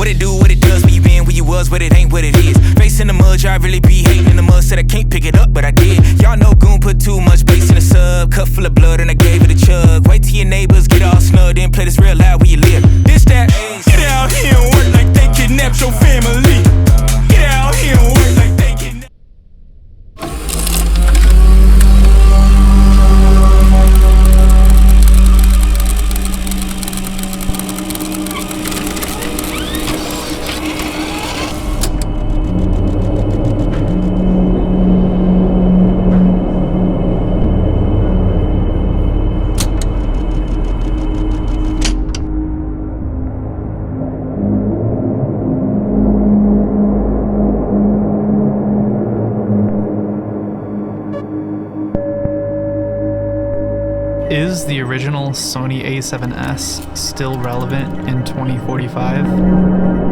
What it do, what it does, where you been, where you was, but it ain't what it is. Face in the mud, I really be hating in the mud. Said I can't pick it up, but I did. Y'all know Goon put too much bass in the sub. Cup full of blood and I gave it a chug. Wait till your neighbors get all snug, then play this real loud where you live. This that, get out here and work like they kidnapped your family. Get out here and work like they kidnapped. Is the original Sony a7S still relevant in 2045?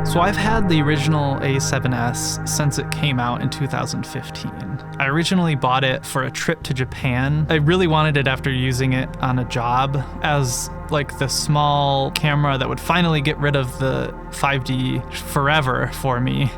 So I've had the original A7S since it came out in 2015. I originally bought it for a trip to Japan. I really wanted it after using it on a job as like the small camera that would finally get rid of the 5D forever for me.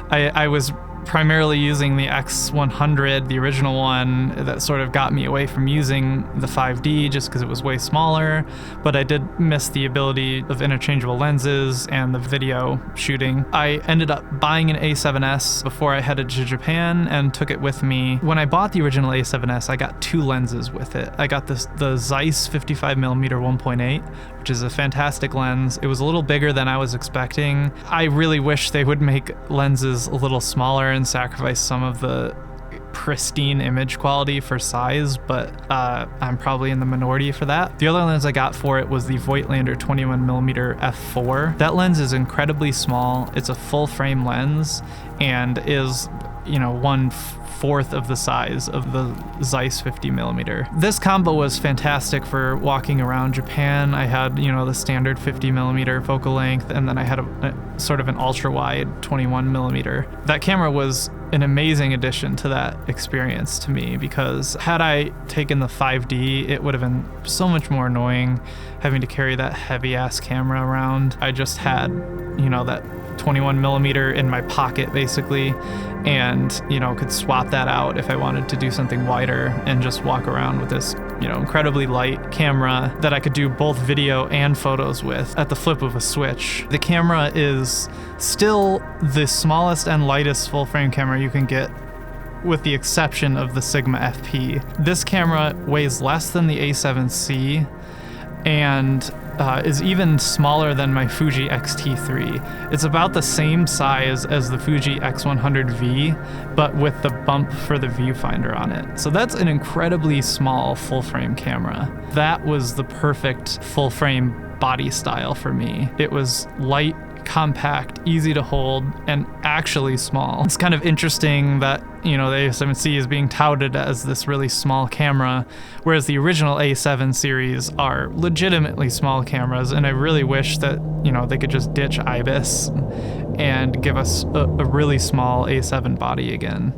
I was primarily using the X100, the original one, that sort of got me away from using the 5D just because it was way smaller, but I did miss the ability of interchangeable lenses and the video shooting. I ended up buying an A7S before I headed to Japan and took it with me. When I bought the original A7S, I got two lenses with it. I got the Zeiss 55mm 1.8, which is a fantastic lens. It was a little bigger than I was expecting. I really wish they would make lenses a little smaller and sacrifice some of the pristine image quality for size, but I'm probably in the minority for that. The other lens I got for it was the Voigtlander 21mm f4. That lens is incredibly small. It's a full frame lens and is, 1/4 of the size of the Zeiss 50mm. This combo was fantastic for walking around Japan. I had, the standard 50mm focal length, and then I had a sort of an ultra wide 21mm. That camera was an amazing addition to that experience to me, because had I taken the 5D, it would have been so much more annoying having to carry that heavy ass camera around. I just had, that 21mm in my pocket basically, and could swap that out if I wanted to do something wider and just walk around with this incredibly light camera that I could do both video and photos with at the flip of a switch. The camera is still the smallest and lightest full frame camera you can get, with the exception of the Sigma FP. This camera weighs less than the A7C and is even smaller than my Fuji X-T3. It's about the same size as the Fuji X100V, but with the bump for the viewfinder on it. So that's an incredibly small full-frame camera. That was the perfect full-frame body style for me. It was light, compact, easy to hold, and actually small. It's kind of interesting that, the A7C is being touted as this really small camera, whereas the original A7 series are legitimately small cameras, and I really wish that, they could just ditch IBIS and give us a really small A7 body again.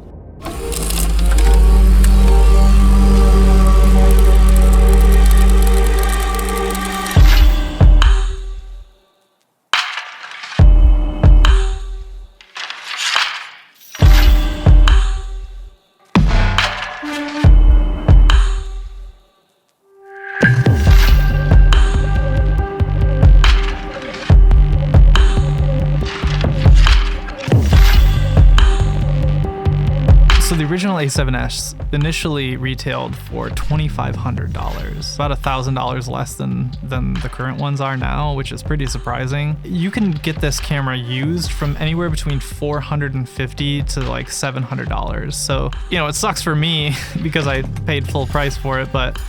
So the original A7S initially retailed for $2,500, about $1,000 less than the current ones are now, which is pretty surprising. You can get this camera used from anywhere between $450 to like $700. So, it sucks for me because I paid full price for it, but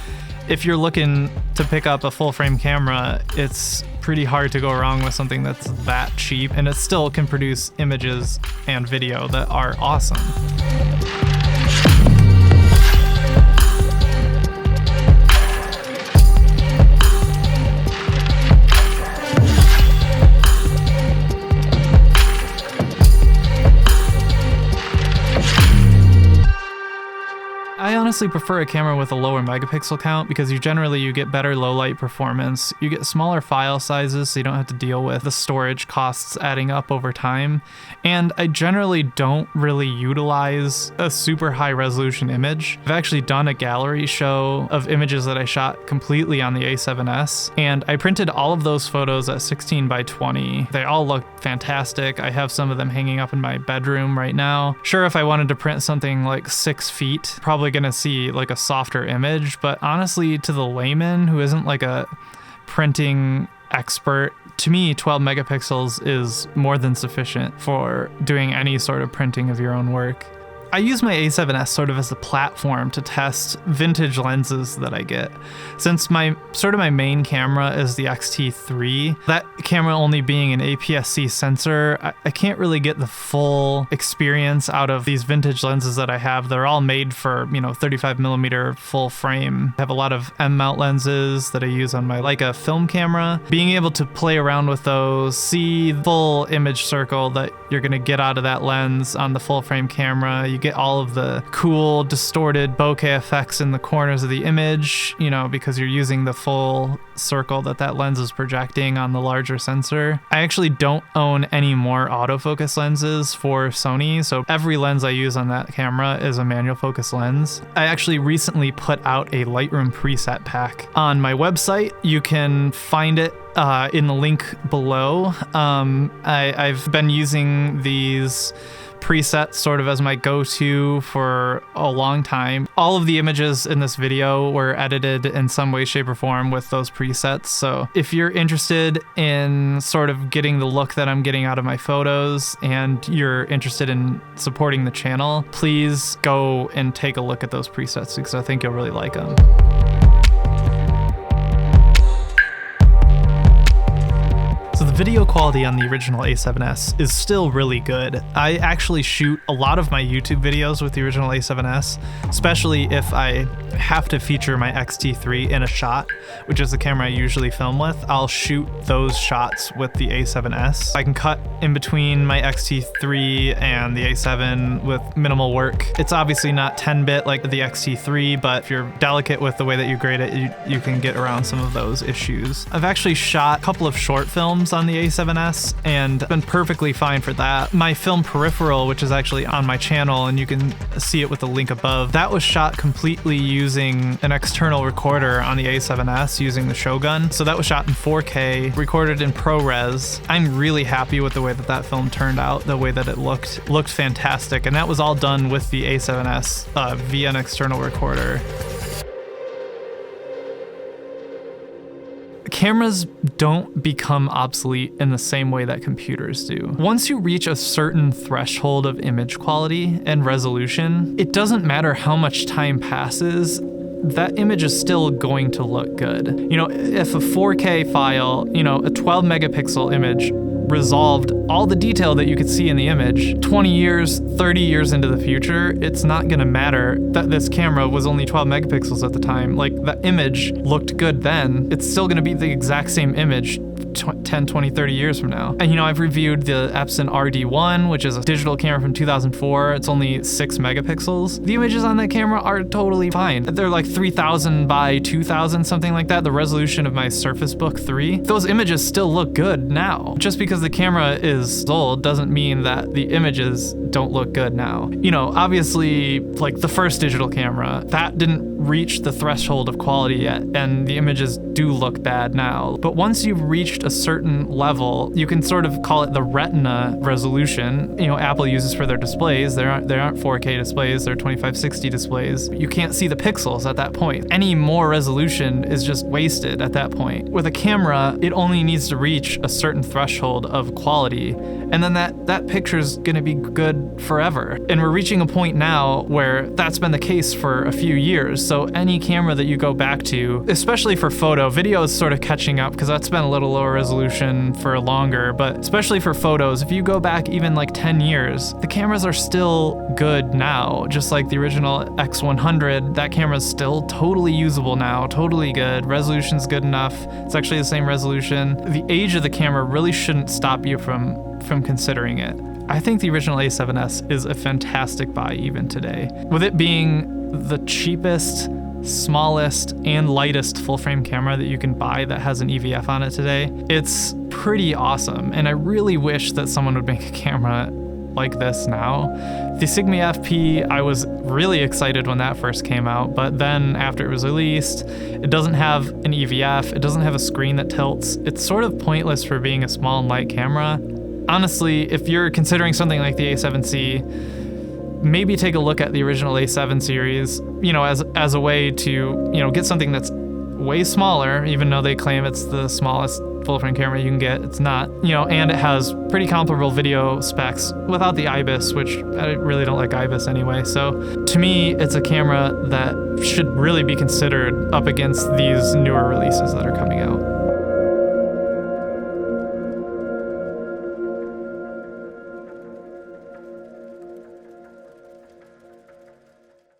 if you're looking to pick up a full frame camera, it's pretty hard to go wrong with something that's that cheap, and it still can produce images and video that are awesome. I honestly prefer a camera with a lower megapixel count because you get better low light performance. You get smaller file sizes, so you don't have to deal with the storage costs adding up over time. And I generally don't really utilize a super high resolution image. I've actually done a gallery show of images that I shot completely on the A7S, and I printed all of those photos at 16 by 20. They all look fantastic. I have some of them hanging up in my bedroom right now. Sure, if I wanted to print something like 6 feet, probably gonna see like a softer image, but honestly, to the layman who isn't like a printing expert, to me 12 megapixels is more than sufficient for doing any sort of printing of your own work. I use my A7S sort of as a platform to test vintage lenses that I get. Since my main camera is the X-T3, that camera only being an APS-C sensor, I can't really get the full experience out of these vintage lenses that I have. They're all made for, 35mm full frame. I have a lot of M-mount lenses that I use on my Leica film camera. Being able to play around with those, see the full image circle that you're gonna get out of that lens on the full frame camera. You get all of the cool distorted bokeh effects in the corners of the image, because you're using the full circle that lens is projecting on the larger sensor. I actually don't own any more autofocus lenses for Sony, so every lens I use on that camera is a manual focus lens. I actually recently put out a Lightroom preset pack on my website. You can find it in the link below. I've been using these presets sort of as my go-to for a long time. All of the images in this video were edited in some way, shape, or form with those presets. So if you're interested in sort of getting the look that I'm getting out of my photos and you're interested in supporting the channel, please go and take a look at those presets because I think you'll really like them. So the video quality on the original A7S is still really good. I actually shoot a lot of my YouTube videos with the original A7S, especially if I have to feature my X-T3 in a shot, which is the camera I usually film with. I'll shoot those shots with the A7S. I can cut in between my X-T3 and the A7 with minimal work. It's obviously not 10-bit like the X-T3, but if you're delicate with the way that you grade it, you can get around some of those issues. I've actually shot a couple of short films on the A7S and been perfectly fine for that. My film Peripheral, which is actually on my channel, and you can see it with the link above, that was shot completely using an external recorder on the A7S using the Shogun. So that was shot in 4K, recorded in ProRes. I'm really happy with the way that film turned out, the way that it looked fantastic. And that was all done with the A7S via an external recorder. Cameras don't become obsolete in the same way that computers do. Once you reach a certain threshold of image quality and resolution, it doesn't matter how much time passes, that image is still going to look good. If a 4K file, a 12 megapixel image resolved all the detail that you could see in the image, 20 years, 30 years into the future, it's not gonna matter that this camera was only 12 megapixels at the time. Like, the image looked good then. It's still gonna be the exact same image 10, 20, 30 years from now. And I've reviewed the Epson RD1, which is a digital camera from 2004. It's only 6 megapixels. The images on that camera are totally fine. They're like 3000 by 2000, something like that. The resolution of my Surface Book 3. Those images still look good now. Just because the camera is old doesn't mean that the images don't look good now. Obviously, like the first digital camera, that didn't reach the threshold of quality yet, and the images do look bad now. But once you've reached reached a certain level, you can sort of call it the retina resolution, Apple uses for their displays. They aren't 4K displays, they're 2560 displays. You can't see the pixels at that point. Any more resolution is just wasted at that point. With a camera, it only needs to reach a certain threshold of quality, and then that picture's gonna be good forever. And we're reaching a point now where that's been the case for a few years. So any camera that you go back to, especially for photo, video is sort of catching up because that's been a little lower resolution for longer, but especially for photos, if you go back even like 10 years, the cameras are still good now. Just like the original X100, that camera's still totally usable now, totally good. Resolution's good enough. It's actually the same resolution. The age of the camera really shouldn't stop you from considering it. I think the original A7S is a fantastic buy even today. With it being the cheapest, smallest, and lightest full-frame camera that you can buy that has an EVF on it today, it's pretty awesome. And I really wish that someone would make a camera like this now. The Sigma FP, I was really excited when that first came out, but then after it was released, it doesn't have an EVF, it doesn't have a screen that tilts. It's sort of pointless for being a small and light camera. Honestly, if you're considering something like the A7C, maybe take a look at the original A7 series, as a way to, get something that's way smaller, even though they claim it's the smallest full-frame camera you can get. It's not, and it has pretty comparable video specs without the IBIS, which I really don't like IBIS anyway. So to me, it's a camera that should really be considered up against these newer releases that are coming out.